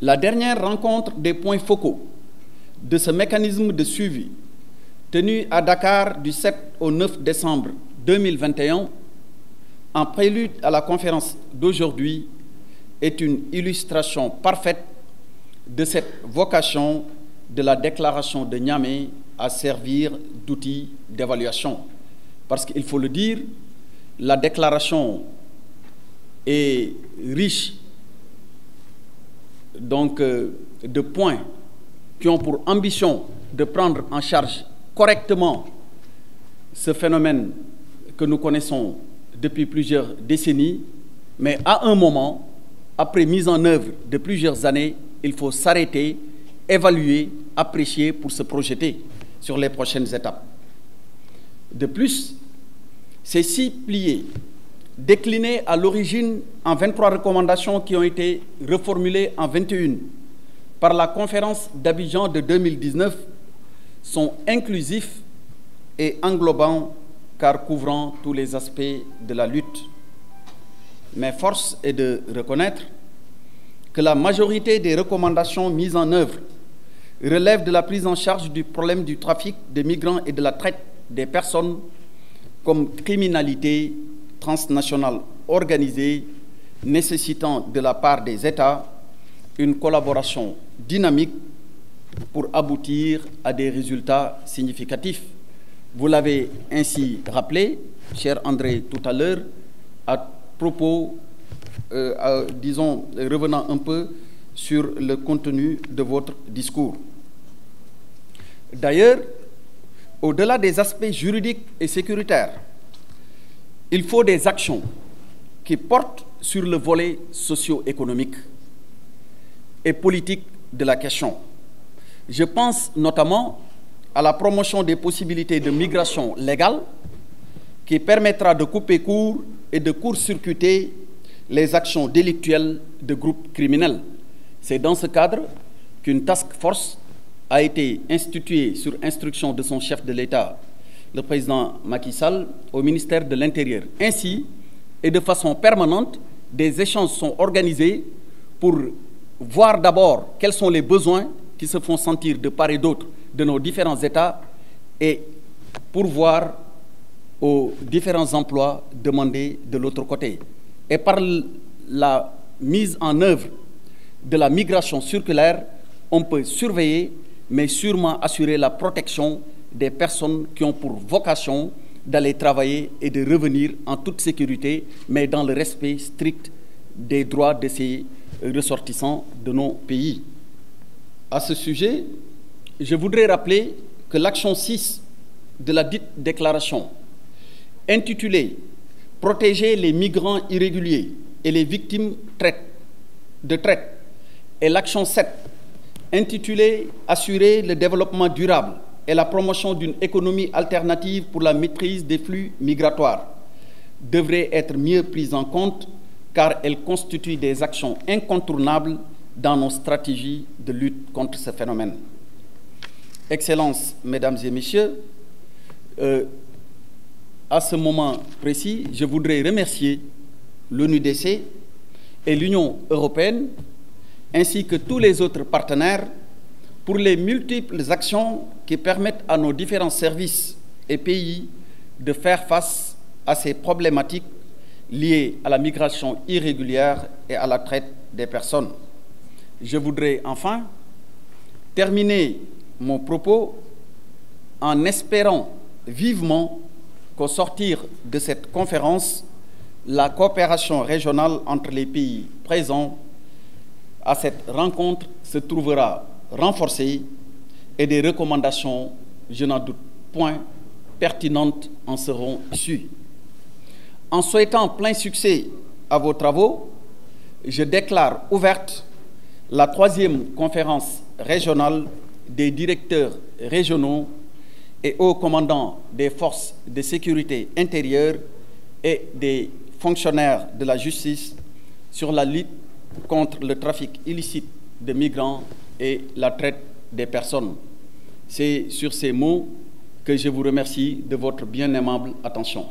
La dernière rencontre des points focaux de ce mécanisme de suivi, tenu à Dakar du 7 au 9 décembre 2021, en prélude à la conférence d'aujourd'hui, est une illustration parfaite de cette vocation de la déclaration de Niamey à servir d'outil d'évaluation. Parce qu'il faut le dire, la déclaration est riche donc, de points qui ont pour ambition de prendre en charge correctement ce phénomène que nous connaissons depuis plusieurs décennies, mais à un moment, après mise en œuvre de plusieurs années, il faut s'arrêter, évaluer, apprécier pour se projeter sur les prochaines étapes. De plus, ces 6 piliers, déclinés à l'origine en 23 recommandations qui ont été reformulées en 21 par la conférence d'Abidjan de 2019, sont inclusifs et englobants car couvrant tous les aspects de la lutte. Mais force est de reconnaître que la majorité des recommandations mises en œuvre relèvent de la prise en charge du problème du trafic des migrants et de la traite des personnes comme criminalité transnationale organisée, nécessitant de la part des États une collaboration dynamique pour aboutir à des résultats significatifs. Vous l'avez ainsi rappelé, cher André, tout à l'heure, à propos, disons, revenant un peu sur le contenu de votre discours. D'ailleurs, au-delà des aspects juridiques et sécuritaires, il faut des actions qui portent sur le volet socio-économique et politique de la question. Je pense notamment à la promotion des possibilités de migration légale qui permettra de couper court et de court-circuiter les actions délictuelles de groupes criminels. C'est dans ce cadre qu'une task force a été instituée sur instruction de son chef de l'État, le président Macky Sall, au ministère de l'Intérieur. Ainsi, et de façon permanente, des échanges sont organisés pour voir d'abord quels sont les besoins qui se font sentir de part et d'autre de nos différents États et pourvoir aux différents emplois demandés de l'autre côté. Et par la mise en œuvre de la migration circulaire, on peut surveiller, mais sûrement assurer la protection des personnes qui ont pour vocation d'aller travailler et de revenir en toute sécurité, mais dans le respect strict des droits de ces ressortissants de nos pays. À ce sujet, je voudrais rappeler que l'action 6 de la dite déclaration, intitulée « Protéger les migrants irréguliers et les victimes de traite » et l'action 7, intitulée « Assurer le développement durable et la promotion d'une économie alternative pour la maîtrise des flux migratoires » devraient être mieux prises en compte car elles constituent des actions incontournables dans nos stratégies de lutte contre ce phénomène. Excellences, Mesdames et Messieurs, à ce moment précis, je voudrais remercier l'ONUDC et l'Union européenne, ainsi que tous les autres partenaires, pour les multiples actions qui permettent à nos différents services et pays de faire face à ces problématiques liées à la migration irrégulière et à la traite des personnes. Je voudrais enfin terminer mon propos en espérant vivement qu'au sortir de cette conférence, la coopération régionale entre les pays présents à cette rencontre se trouvera renforcée et des recommandations, je n'en doute point, pertinentes en seront issues. En souhaitant plein succès à vos travaux, je déclare ouverte la 3e conférence régionale des directeurs régionaux et hauts commandants des forces de sécurité intérieure et des fonctionnaires de la justice sur la lutte contre le trafic illicite de migrants et la traite des personnes. C'est sur ces mots que je vous remercie de votre bien aimable attention.